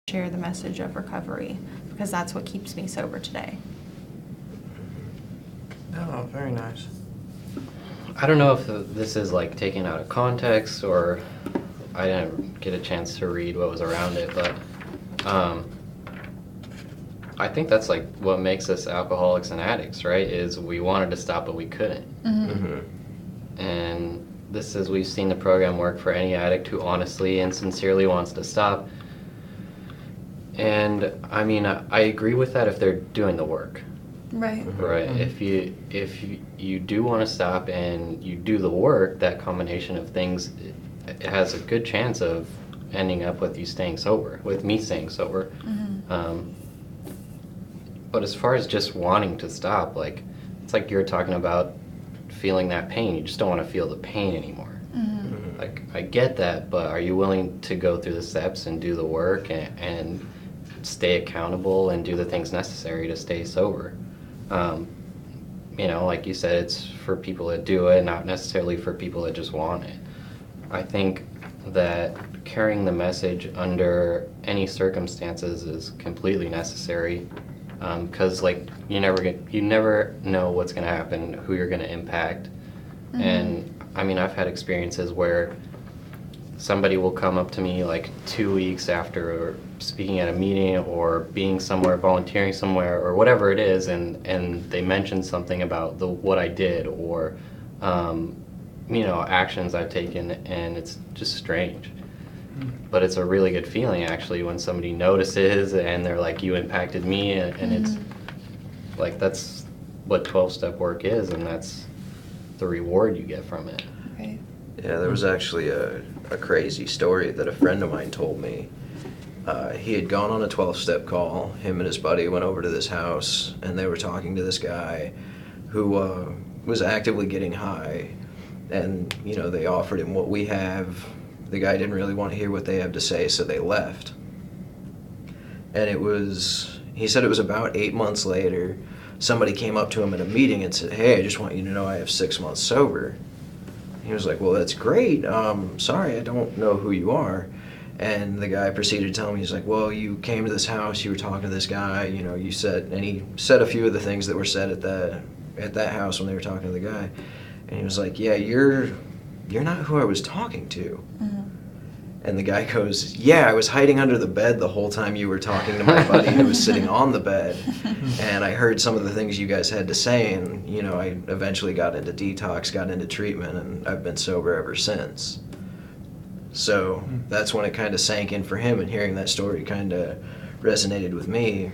share the message of recovery, because that's what keeps me sober today. Oh, very nice. I don't know if this is like taken out of context, or I didn't get a chance to read what was around it, but I think that's like what makes us alcoholics and addicts, right? Is we wanted to stop, but we couldn't. And this is, we've seen the program work for any addict who honestly and sincerely wants to stop. And I mean, I agree with that if they're doing the work. Right. Right. If you do want to stop and you do the work, that combination of things, it has a good chance of ending up with you staying sober, with me staying sober. But as far as just wanting to stop, like, it's like you're talking about feeling that pain. You just don't want to feel the pain anymore. Like, I get that, but are you willing to go through the steps and do the work and stay accountable and do the things necessary to stay sober? You know, like you said, it's for people that do it, not necessarily for people that just want it. I think that carrying the message under any circumstances is completely necessary, because like you never know what's going to happen, who you're going to impact. And I mean, I've had experiences where somebody will come up to me like 2 weeks after speaking at a meeting or being somewhere, volunteering somewhere, or whatever it is, and they mention something about what I did, or you know, actions I've taken, and it's just strange. But it's a really good feeling actually when somebody notices and they're like, you impacted me, and it's like, that's what 12-step work is, and that's the reward you get from it. Right. Yeah, there was actually a crazy story that a friend of mine told me. He had gone on a 12-step call. Him and his buddy went over to this house, and they were talking to this guy who was actively getting high. And, you know, they offered him what we have. The guy didn't really want to hear what they have to say, so they left. And he said it was about 8 months later, somebody came up to him at a meeting and said, "Hey, I just want you to know I have 6 months sober." He was like, "Well, that's great. Sorry, I don't know who you are." And the guy proceeded to tell me, he's like, "Well, you came to this house, you were talking to this guy, you know, you said," and he said a few of the things that were said at that house when they were talking to the guy. And he was like, "Yeah, you're not who I was talking to." And the guy goes, "Yeah, I was hiding under the bed the whole time you were talking to my buddy who was sitting on the bed. And I heard some of the things you guys had to say, and, you know, I eventually got into detox, got into treatment, and I've been sober ever since." So that's when it kind of sank in for him, and hearing that story kind of resonated with me.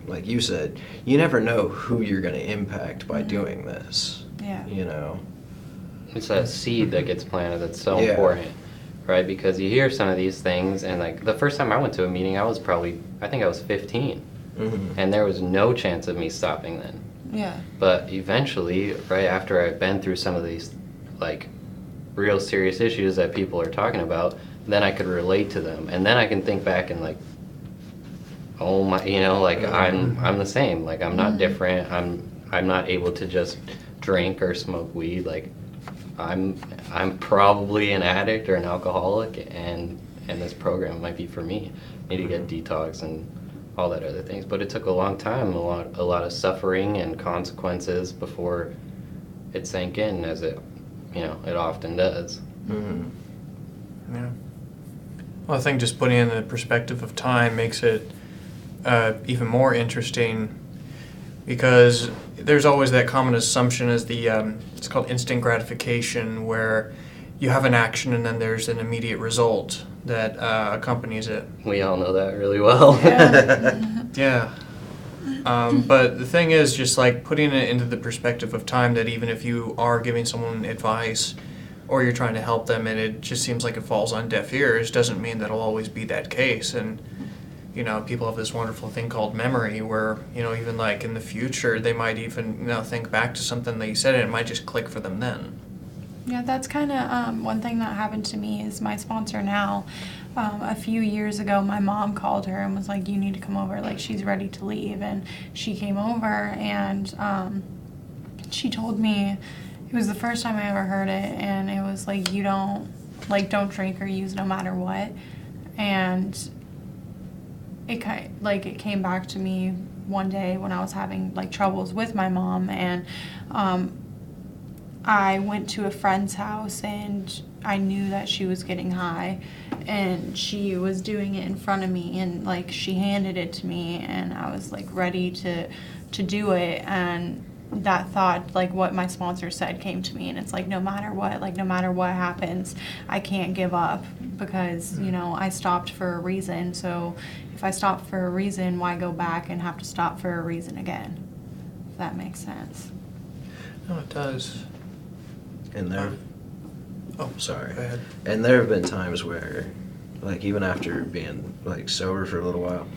Like you said, you never know who you're going to impact by doing this. Yeah. You know? It's that seed that gets planted that's so important, right? Because you hear some of these things, and like the first time I went to a meeting, I think I was 15, and there was no chance of me stopping then. Yeah. But eventually, right after I've been through some of these like real serious issues that people are talking about, then I could relate to them, and then I can think back and like, oh my, you know, like I'm the same. Like I'm not different. I'm not able to just drink or smoke weed. Like I'm probably an addict or an alcoholic, and this program might be for me. I need to get detox and all that other things. But it took a long time, a lot of suffering and consequences before it sank in, as it often does. Yeah. Well, I think just putting it in the perspective of time makes it even more interesting, because there's always that common assumption as it's called instant gratification, where you have an action and then there's an immediate result that accompanies it. We all know that really well. Yeah. But the thing is, just like putting it into the perspective of time, that even if you are giving someone advice or you're trying to help them and it just seems like it falls on deaf ears, doesn't mean that it'll always be that case. And, you know, people have this wonderful thing called memory where, you know, even like in the future, they might even, you know, think back to something that you said and it might just click for them then. Yeah, that's kind of one thing that happened to me is my sponsor now. A few years ago, my mom called her and was like, "You need to come over, like she's ready to leave." And she came over and she told me, it was the first time I ever heard it, and it was like, you don't drink or use no matter what. And it came back to me one day when I was having like troubles with my mom, and I went to a friend's house and I knew that she was getting high, and she was doing it in front of me, and like she handed it to me, and I was like ready to do it, and that thought, like what my sponsor said, came to me, and it's like no matter what happens, I can't give up, because I stopped for a reason. So if I stopped for a reason, why go back and have to stop for a reason again? If that makes sense. No, it does. And there, Oh, sorry. Go ahead. And there have been times where, like even after being like sober for a little while,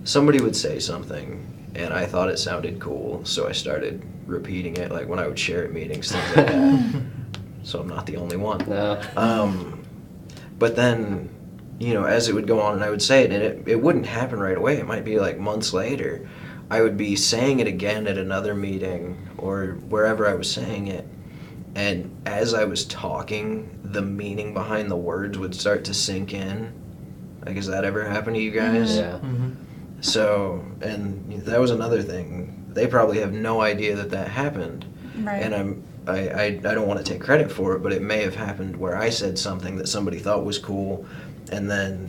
somebody would say something and I thought it sounded cool, so I started repeating it, like when I would share at meetings, things like that. So I'm not the only one. No. But then, as it would go on and I would say it, and it wouldn't happen right away. It might be like months later. I would be saying it again at another meeting or wherever I was saying it. And as I was talking, the meaning behind the words would start to sink in. Like, has that ever happened to you guys? Yeah. Mm-hmm. So, and that was another thing. They probably have no idea that happened. Right. And I don't want to take credit for it, but it may have happened where I said something that somebody thought was cool, and then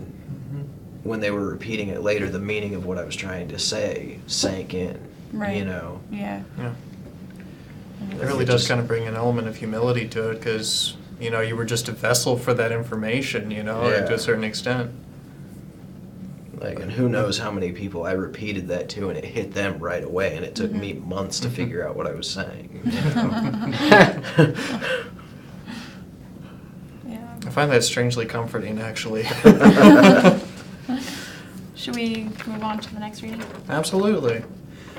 when they were repeating it later, the meaning of what I was trying to say sank in. Right. Yeah. Yeah. It really does kind of bring an element of humility to it, because, you were just a vessel for that information, to a certain extent. Like, and who knows how many people I repeated that to, and it hit them right away, and it took me months to figure out what I was saying. Yeah. I find that strangely comforting, actually. Should we move on to the next reading? Absolutely.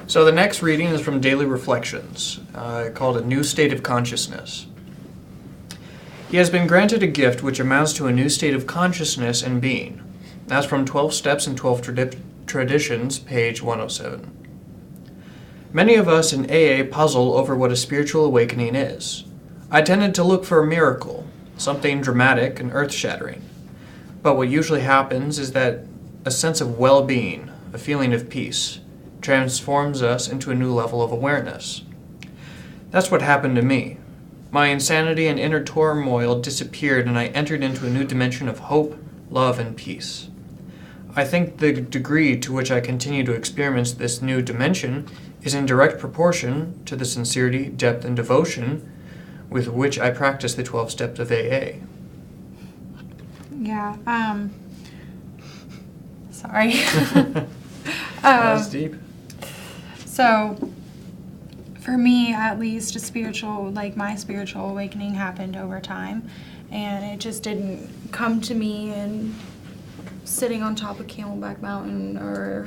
So the next reading is from Daily Reflections, called A New State of Consciousness. He has been granted a gift which amounts to a new state of consciousness and being. That's from 12 Steps and 12 Traditions, page 107. Many of us in AA puzzle over what a spiritual awakening is. I tended to look for a miracle, something dramatic and earth-shattering. But what usually happens is that a sense of well-being, a feeling of peace, transforms us into a new level of awareness. That's what happened to me. My insanity and inner turmoil disappeared, and I entered into a new dimension of hope, love, and peace. I think the degree to which I continue to experience this new dimension is in direct proportion to the sincerity, depth, and devotion with which I practice the 12 steps of AA. Yeah. Sorry. That's deep. So, for me, at least, my spiritual awakening happened over time, and it just didn't come to me and sitting on top of Camelback Mountain or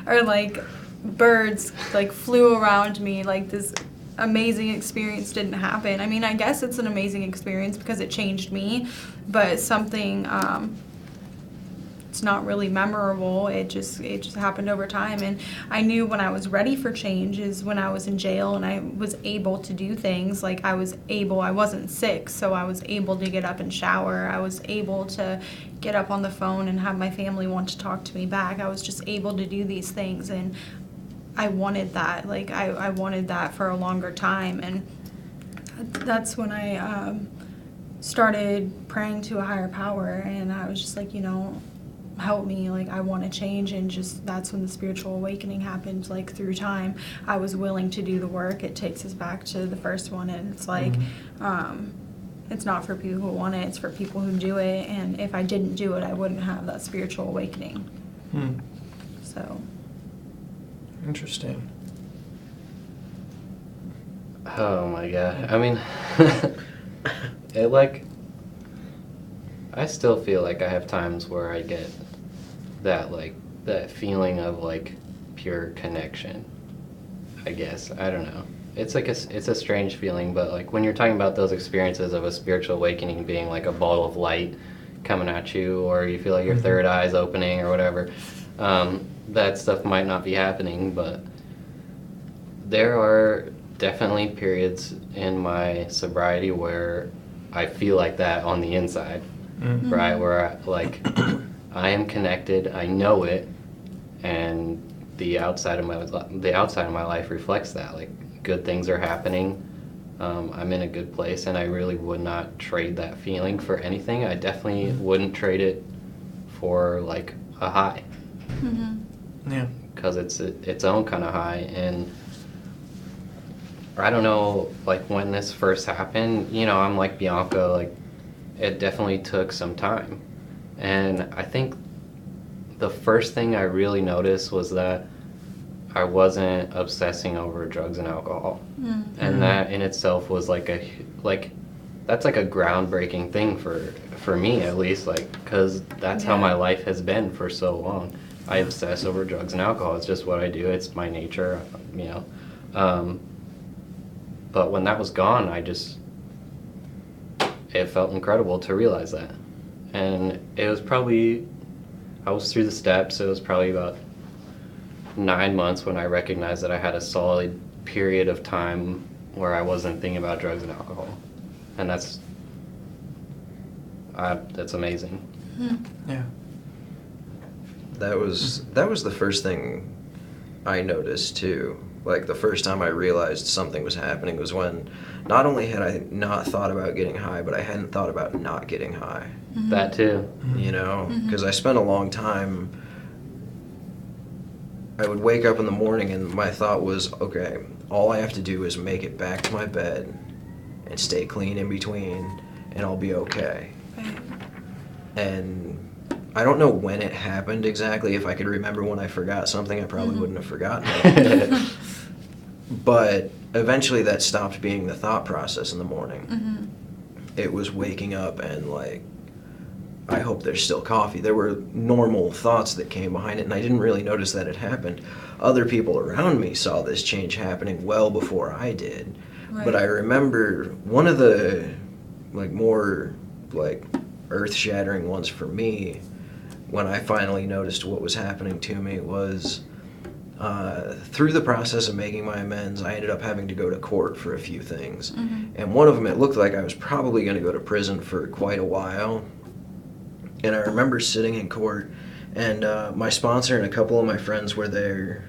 or like birds like flew around me, like this amazing experience didn't happen. I mean, I guess it's an amazing experience because it changed me, but something it's not really memorable. It just happened over time, and I knew when I was ready for change is when I was in jail and I was able to do things. Like I wasn't sick, so I was able to get up and shower. I was able to get up on the phone and have my family want to talk to me back. I was just able to do these things, and I wanted that. Like I wanted that for a longer time, and that's when I started praying to a higher power, and I was just like, help me, like I want to change. And just that's when the spiritual awakening happened. Like through time I was willing to do the work. It takes us back to the first one, and it's like it's not for people who want it, it's for people who do it. And if I didn't do it, I wouldn't have that spiritual awakening. So Interesting. Oh my god. I mean, I still feel like I have times where I get that feeling of like pure connection, I guess. I don't know. It's like it's a strange feeling, but like when you're talking about those experiences of a spiritual awakening being like a ball of light coming at you, or you feel like your third eye's opening or whatever, that stuff might not be happening, but there are definitely periods in my sobriety where I feel like that on the inside, right? Where I am connected, I know it, and the outside of my life reflects that. Like, good things are happening. I'm in a good place, and I really would not trade that feeling for anything. I definitely wouldn't trade it for like a high. Yeah. Because it's its own kind of high. And I don't know, like, when this first happened, you know, I'm like Bianca, like, it definitely took some time. And I think the first thing I really noticed was that I wasn't obsessing over drugs and alcohol. And that in itself was like that's like a groundbreaking thing for me, at least, like, because that's how my life has been for so long. I obsess over drugs and alcohol. It's just what I do. It's my nature, you know. But when that was gone, it felt incredible to realize that. And it was probably, I was through the steps. It was probably about 9 months when I recognized that I had a solid period of time where I wasn't thinking about drugs and alcohol. And that's amazing. Yeah. That was the first thing I noticed too. Like, the first time I realized something was happening was when not only had I not thought about getting high, but I hadn't thought about not getting high. That too. You know, because I spent a long time. I would wake up in the morning and my thought was, okay, all I have to do is make it back to my bed and stay clean in between, and I'll be okay. And I don't know when it happened exactly. If I could remember when I forgot something, I probably wouldn't have forgotten it. But eventually that stopped being the thought process in the morning. It was waking up and, like, I hope there's still coffee. There were normal thoughts that came behind it, and I didn't really notice that it happened. Other people around me saw this change happening well before I did. Right. But I remember one of the, like, more, like, earth-shattering ones for me, when I finally noticed what was happening to me, was through the process of making my amends, I ended up having to go to court for a few things. And one of them, it looked like I was probably going to go to prison for quite a while. And I remember sitting in court, and my sponsor and a couple of my friends were there.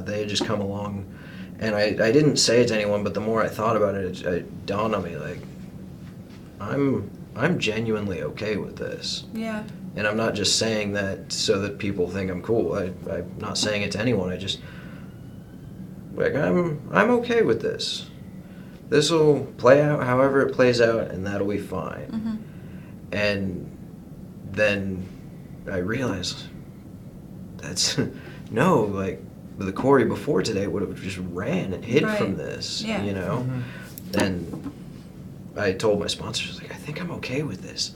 They had just come along, and I didn't say it to anyone, but the more I thought about it, it dawned on me, like, I'm genuinely okay with this. Yeah. And I'm not just saying that so that people think I'm cool. I'm not saying it to anyone. I just, like, I'm okay with this. This will play out however it plays out, and that'll be fine. And then I realized that's no, like, the Corey before today would have just ran and hid from this, you know. And I told my sponsor, I was like, I think I'm okay with this.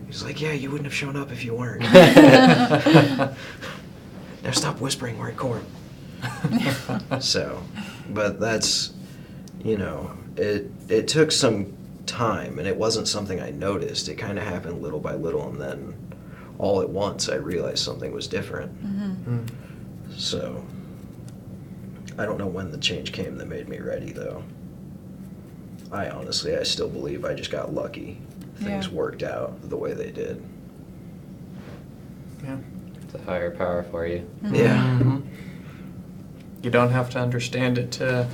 He's like, yeah, you wouldn't have shown up if you weren't. Now stop whispering, we're in court. So, but that's, you know, it took some time, and it wasn't something I noticed. It kind of happened little by little, and then all at once I realized something was different. So I don't know when the change came that made me ready, though. I still believe I just got lucky. Things worked out the way they did. Yeah. It's a higher power for you. Yeah. You don't have to understand it to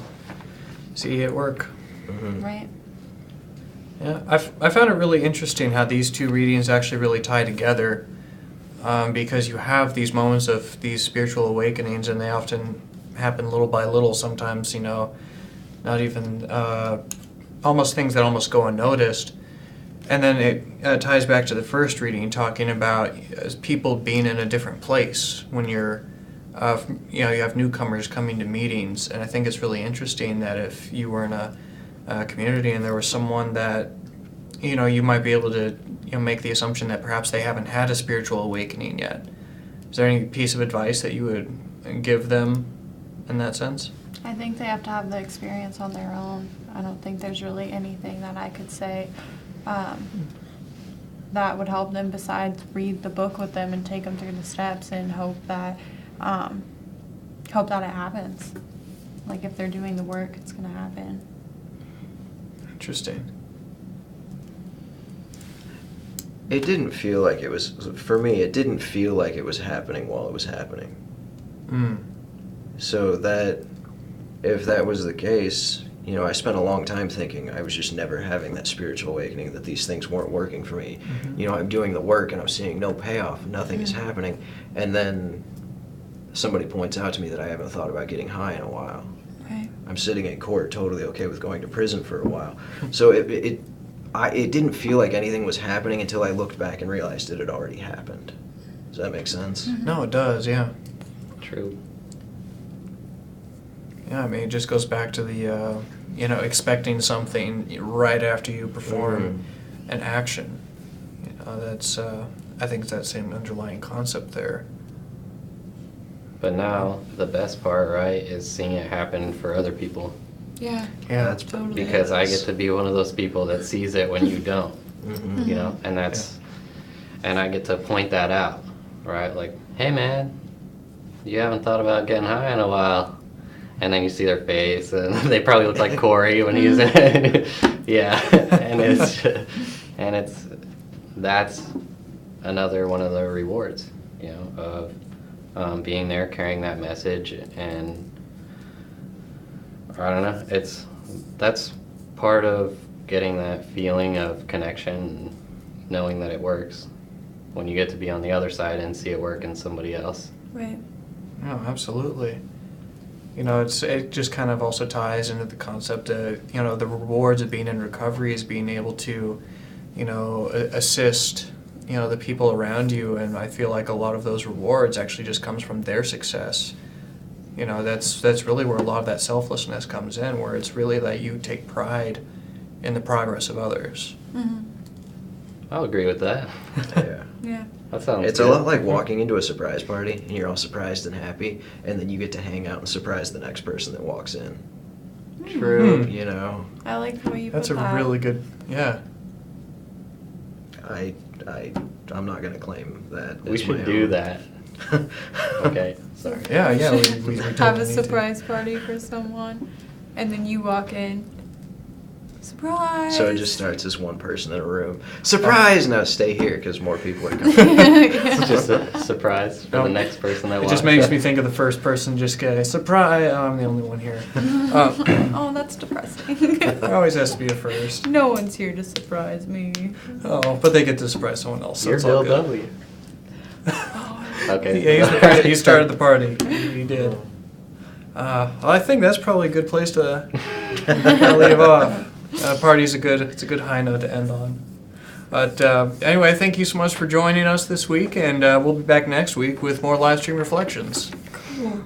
see it work. Right. Yeah, I found it really interesting how these two readings actually really tie together, because you have these moments of these spiritual awakenings, and they often happen little by little. Sometimes, you know, not even almost things that almost go unnoticed. And then it ties back to the first reading, talking about people being in a different place when you're, you know, you have newcomers coming to meetings. And I think it's really interesting that if you were in a community and there was someone that, you know, you might be able to, you know, make the assumption that perhaps they haven't had a spiritual awakening yet. Is there any piece of advice that you would give them in that sense? I think they have to have the experience on their own. I don't think there's really anything that I could say that would help them besides read the book with them and take them through the steps and hope that it happens. Like, if they're doing the work, it's going to happen. Interesting. It didn't feel like it was, for me, it didn't feel like it was happening while it was happening. Mm. So that, if that was the case, you know, I spent a long time thinking I was just never having that spiritual awakening, that these things weren't working for me. Mhm. You know, I'm doing the work and I'm seeing no payoff, nothing is happening. And then somebody points out to me that I haven't thought about getting high in a while. Right. I'm sitting in court totally okay with going to prison for a while. So it didn't feel like anything was happening until I looked back and realized it had already happened. Does that make sense? No, it does, yeah. True. Yeah, I mean, it just goes back to the, expecting something right after you perform an action. That's, I think it's that same underlying concept there. But now, the best part, right, is seeing it happen for other people. Yeah. Yeah, That's Totally. Because I get to be one of those people that sees it when you don't, Mhm. you know? And and I get to point that out, right? Like, hey man, you haven't thought about getting high in a while. And then you see their face, and they probably look like Corey when he's in it. Yeah, and that's another one of the rewards, you know, of being there, carrying that message, and I don't know, that's part of getting that feeling of connection, knowing that it works, when you get to be on the other side and see it work in somebody else. Right. Oh, absolutely. You know, it just kind of also ties into the concept of, the rewards of being in recovery is being able to, assist, the people around you. And I feel like a lot of those rewards actually just comes from their success. That's really where a lot of that selflessness comes in, where it's really that you take pride in the progress of others. Mm-hmm. I'll agree with that. Yeah. Yeah. That sounds It's good. a lot like walking into a surprise party and you're all surprised and happy, and then you get to hang out and surprise the next person that walks in. True. Hmm. You know, I like the way you That's put a that. really good, yeah. I'm not gonna claim that. We as should my do own. that. Okay, sorry. Yeah, we Have totally a need to. surprise party for someone, and then you walk in. Surprise! So it just starts as one person in a room. Surprise! Now stay here because more people are coming. It's just a surprise for the No. next person that It walks just makes in. me think of the first person just getting, surprise, I'm the only one here. Oh, that's depressing. There always has to be a first. No one's here to surprise me. Oh, but they get to surprise someone else. So You're it's all Bill good. W. Okay. Yeah, he started the party. He did. Well, I think that's probably a good place to leave off. Party's it's a good high note to end on. But anyway, thank you so much for joining us this week, and we'll be back next week with more live stream reflections. Cool.